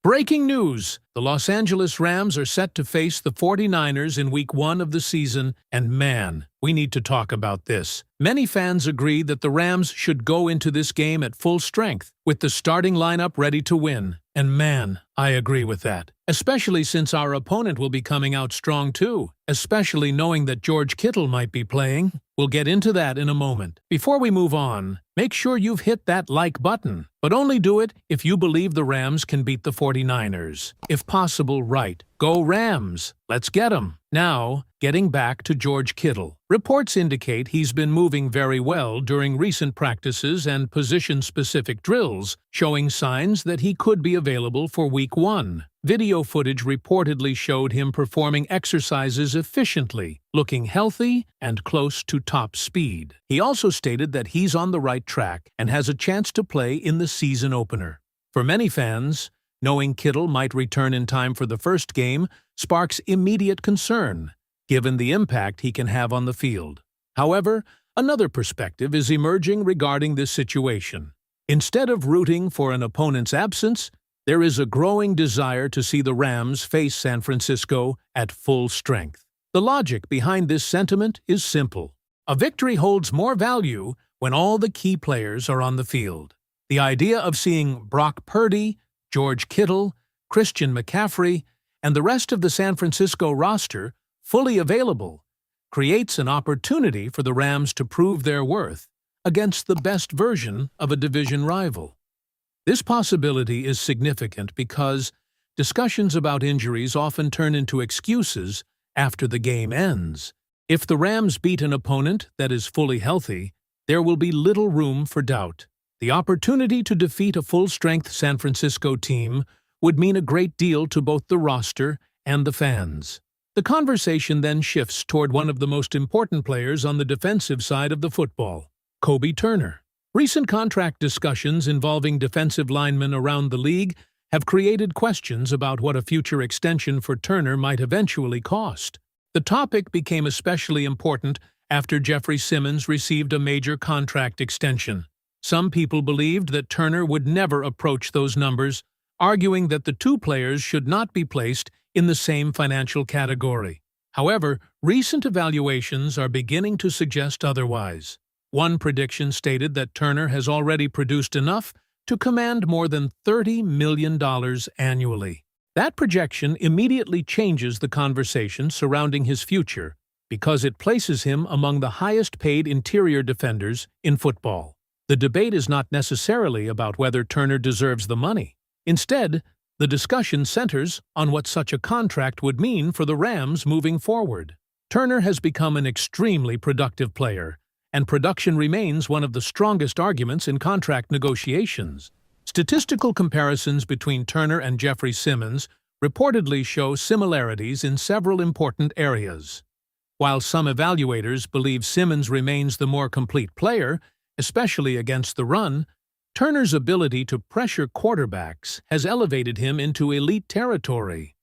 Breaking news! The Los Angeles Rams are set to face the 49ers in Week 1 of the season, and man, we need to talk about this. Many fans agree that the Rams should go into this game at full strength, with the starting lineup ready to win. And man, I agree with that. Especially since our opponent will be coming out strong too, especially knowing that George Kittle might be playing. We'll get into that in a moment. Before we move on, make sure you've hit that like button, but only do it if you believe the Rams can beat the 49ers. If possible, right. Go Rams! Let's get 'em! Now, getting back to George Kittle. Reports indicate he's been moving very well during recent practices and position-specific drills, showing signs that he could be available for Week 1. Video footage reportedly showed him performing exercises efficiently, looking healthy and close to top speed. He also stated that he's on the right track and has a chance to play in the season opener. For many fans, knowing Kittle might return in time for the first game sparks immediate concern, given the impact he can have on the field. However, another perspective is emerging regarding this situation. Instead of rooting for an opponent's absence, there is a growing desire to see the Rams face San Francisco at full strength. The logic behind this sentiment is simple. A victory holds more value when all the key players are on the field. The idea of seeing Brock Purdy, George Kittle, Christian McCaffrey, and the rest of the San Francisco roster fully available creates an opportunity for the Rams to prove their worth against the best version of a division rival. This possibility is significant because discussions about injuries often turn into excuses after the game ends. If the Rams beat an opponent that is fully healthy, there will be little room for doubt. The opportunity to defeat a full-strength San Francisco team would mean a great deal to both the roster and the fans. The conversation then shifts toward one of the most important players on the defensive side of the football, Kobe Turner. Recent contract discussions involving defensive linemen around the league have created questions about what a future extension for Turner might eventually cost. The topic became especially important after Jeffrey Simmons received a major contract extension. Some people believed that Turner would never approach those numbers, arguing that the two players should not be placed in the same financial category. However, recent evaluations are beginning to suggest otherwise. One prediction stated that Turner has already produced enough to command more than $30 million annually. That projection immediately changes the conversation surrounding his future because it places him among the highest-paid interior defenders in football. The debate is not necessarily about whether Turner deserves the money. Instead, the discussion centers on what such a contract would mean for the Rams moving forward. Turner has become an extremely productive player, and production remains one of the strongest arguments in contract negotiations. Statistical comparisons between Turner and Jeffrey Simmons reportedly show similarities in several important areas. While some evaluators believe Simmons remains the more complete player, especially against the run, Turner's ability to pressure quarterbacks has elevated him into elite territory.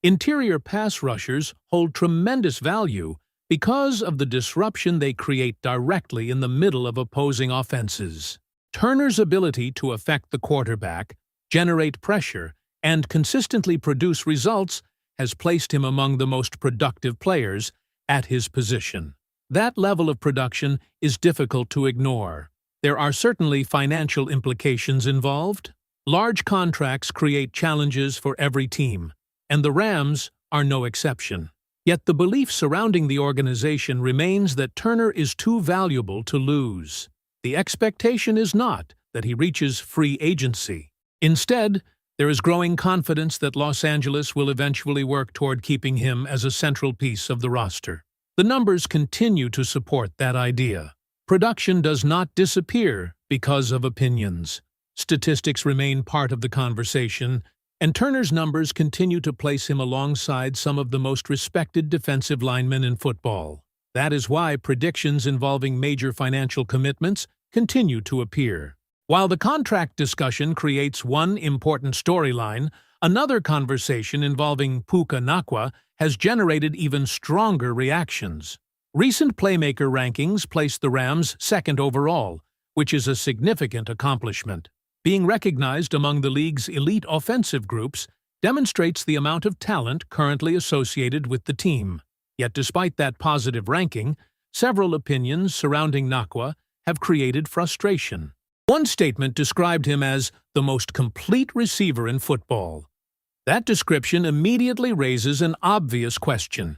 Interior pass rushers hold tremendous value because of the disruption they create directly in the middle of opposing offenses. Turner's ability to affect the quarterback, generate pressure, and consistently produce results has placed him among the most productive players at his position. That level of production is difficult to ignore. There are certainly financial implications involved. Large contracts create challenges for every team, and the Rams are no exception. Yet the belief surrounding the organization remains that Turner is too valuable to lose. The expectation is not that he reaches free agency. Instead, there is growing confidence that Los Angeles will eventually work toward keeping him as a central piece of the roster. The numbers continue to support that idea. Production does not disappear because of opinions. Statistics remain part of the conversation, and Turner's numbers continue to place him alongside some of the most respected defensive linemen in football. That is why predictions involving major financial commitments continue to appear. While the contract discussion creates one important storyline, another conversation involving Puka Nacua has generated even stronger reactions. Recent playmaker rankings place the Rams second overall, which is a significant accomplishment. Being recognized among the league's elite offensive groups demonstrates the amount of talent currently associated with the team. Yet despite that positive ranking, several opinions surrounding Nacua have created frustration. One statement described him as the most complete receiver in football. That description immediately raises an obvious question.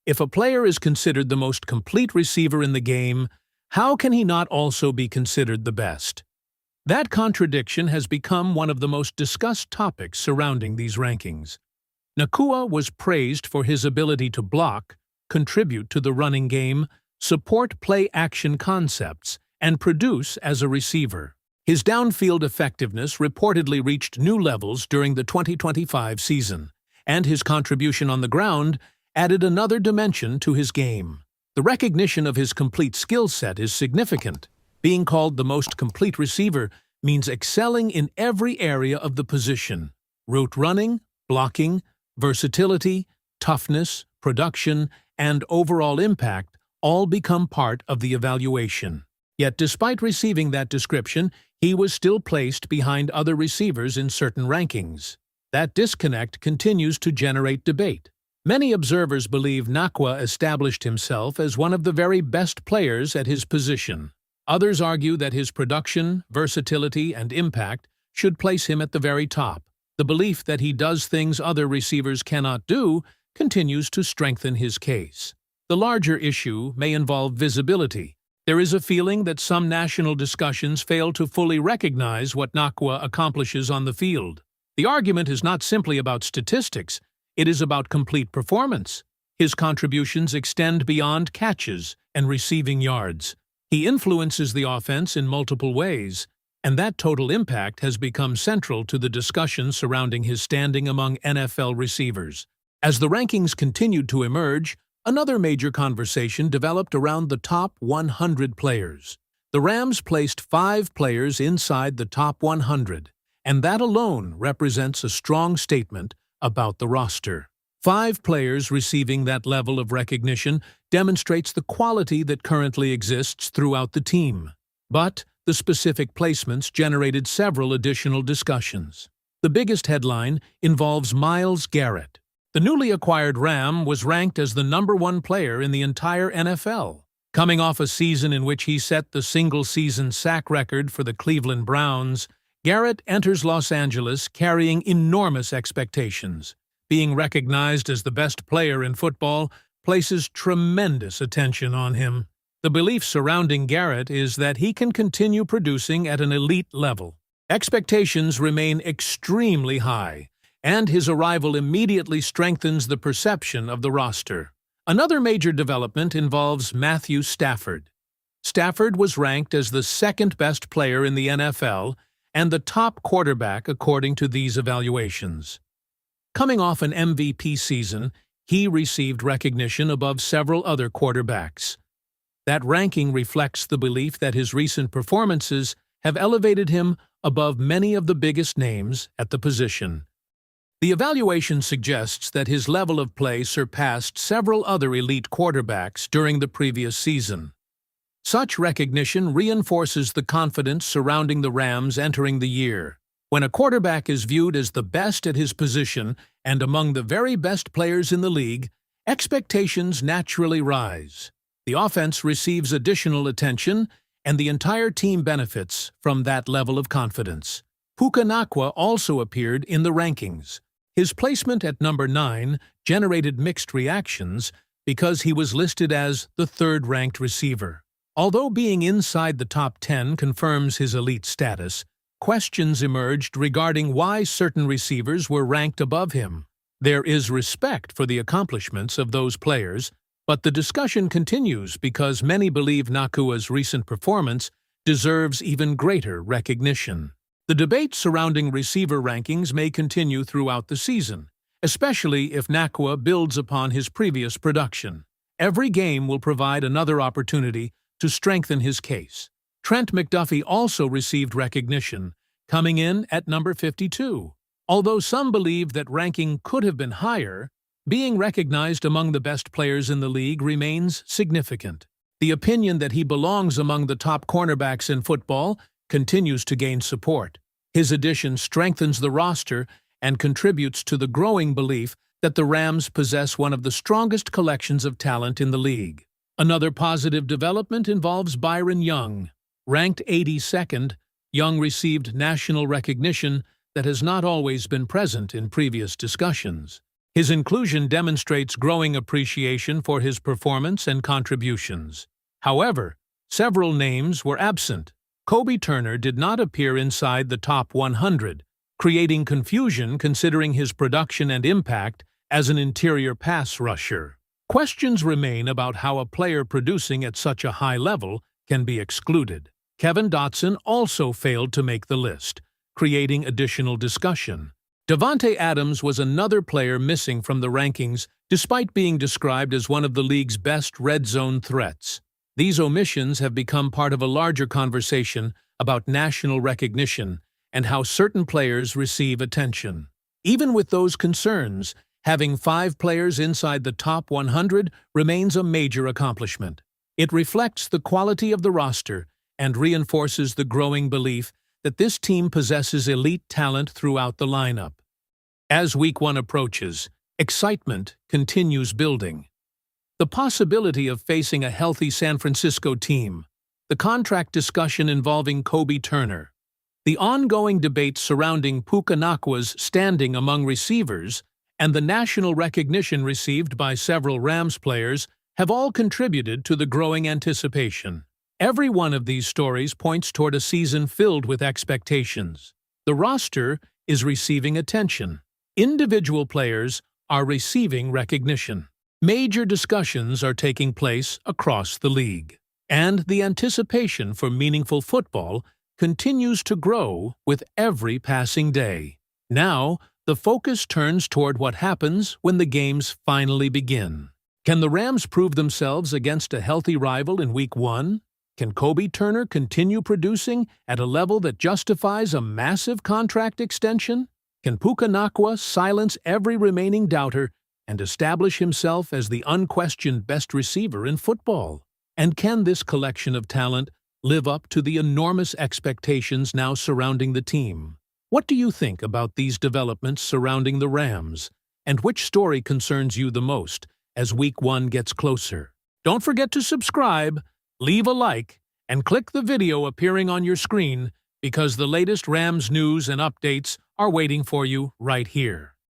If a player is considered the most complete receiver in the game, how can he not also be considered the best? That contradiction has become one of the most discussed topics surrounding these rankings. Nacua was praised for his ability to block, contribute to the running game, support play-action concepts, and produce as a receiver. His downfield effectiveness reportedly reached new levels during the 2025 season, and his contribution on the ground added another dimension to his game. The recognition of his complete skill set is significant. Being called the most complete receiver means excelling in every area of the position. Route running, blocking, versatility, toughness, production, and overall impact all become part of the evaluation. Yet despite receiving that description, he was still placed behind other receivers in certain rankings. That disconnect continues to generate debate. Many observers believe Nacua established himself as one of the very best players at his position. Others argue that his production, versatility, and impact should place him at the very top. The belief that he does things other receivers cannot do continues to strengthen his case. The larger issue may involve visibility. There is a feeling that some national discussions fail to fully recognize what Nacua accomplishes on the field. The argument is not simply about statistics, it is about complete performance. His contributions extend beyond catches and receiving yards. He influences the offense in multiple ways, and that total impact has become central to the discussion surrounding his standing among NFL receivers. As the rankings continued to emerge, another major conversation developed around the top 100 players. The Rams placed 5 players inside the top 100, and that alone represents a strong statement about the roster. 5 players receiving that level of recognition demonstrates the quality that currently exists throughout the team. But the specific placements generated several additional discussions. The biggest headline involves Myles Garrett. The newly acquired Ram was ranked as the #1 player in the entire NFL. Coming off a season in which he set the single-season sack record for the Cleveland Browns, Garrett enters Los Angeles carrying enormous expectations. Being recognized as the best player in football places tremendous attention on him. The belief surrounding Garrett is that he can continue producing at an elite level. Expectations remain extremely high, and his arrival immediately strengthens the perception of the roster. Another major development involves Matthew Stafford. Stafford was ranked as the second-best player in the NFL and the top quarterback according to these evaluations. Coming off an MVP season, he received recognition above several other quarterbacks. That ranking reflects the belief that his recent performances have elevated him above many of the biggest names at the position. The evaluation suggests that his level of play surpassed several other elite quarterbacks during the previous season. Such recognition reinforces the confidence surrounding the Rams entering the year. When a quarterback is viewed as the best at his position and among the very best players in the league, expectations naturally rise. The offense receives additional attention, and the entire team benefits from that level of confidence. Puka Nacua also appeared in the rankings. His placement at number 9 generated mixed reactions because he was listed as the third-ranked receiver. Although being inside the top 10 confirms his elite status, questions emerged regarding why certain receivers were ranked above him. There is respect for the accomplishments of those players, but the discussion continues because many believe Nacua's recent performance deserves even greater recognition. The debate surrounding receiver rankings may continue throughout the season, especially if Nacua builds upon his previous production. Every game will provide another opportunity to strengthen his case. Trent McDuffie also received recognition, coming in at number 52. Although some believe that ranking could have been higher, being recognized among the best players in the league remains significant. The opinion that he belongs among the top cornerbacks in football continues to gain support. His addition strengthens the roster and contributes to the growing belief that the Rams possess one of the strongest collections of talent in the league. Another positive development involves Byron Young. Ranked 82nd, Young received national recognition that has not always been present in previous discussions. His inclusion demonstrates growing appreciation for his performance and contributions. However, several names were absent. Kobe Turner did not appear inside the top 100, creating confusion considering his production and impact as an interior pass rusher. Questions remain about how a player producing at such a high level can be excluded. Kevin Dotson also failed to make the list, creating additional discussion. Davante Adams was another player missing from the rankings despite being described as one of the league's best red zone threats. These omissions have become part of a larger conversation about national recognition and how certain players receive attention. Even with those concerns, having 5 players inside the top 100 remains a major accomplishment. It reflects the quality of the roster and reinforces the growing belief that this team possesses elite talent throughout the lineup. As Week 1 approaches, excitement continues building. The possibility of facing a healthy San Francisco team, the contract discussion involving Kobe Turner, the ongoing debate surrounding Puka Nacua's standing among receivers, and the national recognition received by several Rams players have all contributed to the growing anticipation. Every one of these stories points toward a season filled with expectations. The roster is receiving attention. Individual players are receiving recognition. Major discussions are taking place across the league. And the anticipation for meaningful football continues to grow with every passing day. Now, the focus turns toward what happens when the games finally begin. Can the Rams prove themselves against a healthy rival in Week 1? Can Kobe Turner continue producing at a level that justifies a massive contract extension? Can Puka Nacua silence every remaining doubter and establish himself as the unquestioned best receiver in football? And can this collection of talent live up to the enormous expectations now surrounding the team? What do you think about these developments surrounding the Rams? And which story concerns you the most as Week 1 gets closer? Don't forget to subscribe, leave a like, and click the video appearing on your screen because the latest Rams news and updates are waiting for you right here.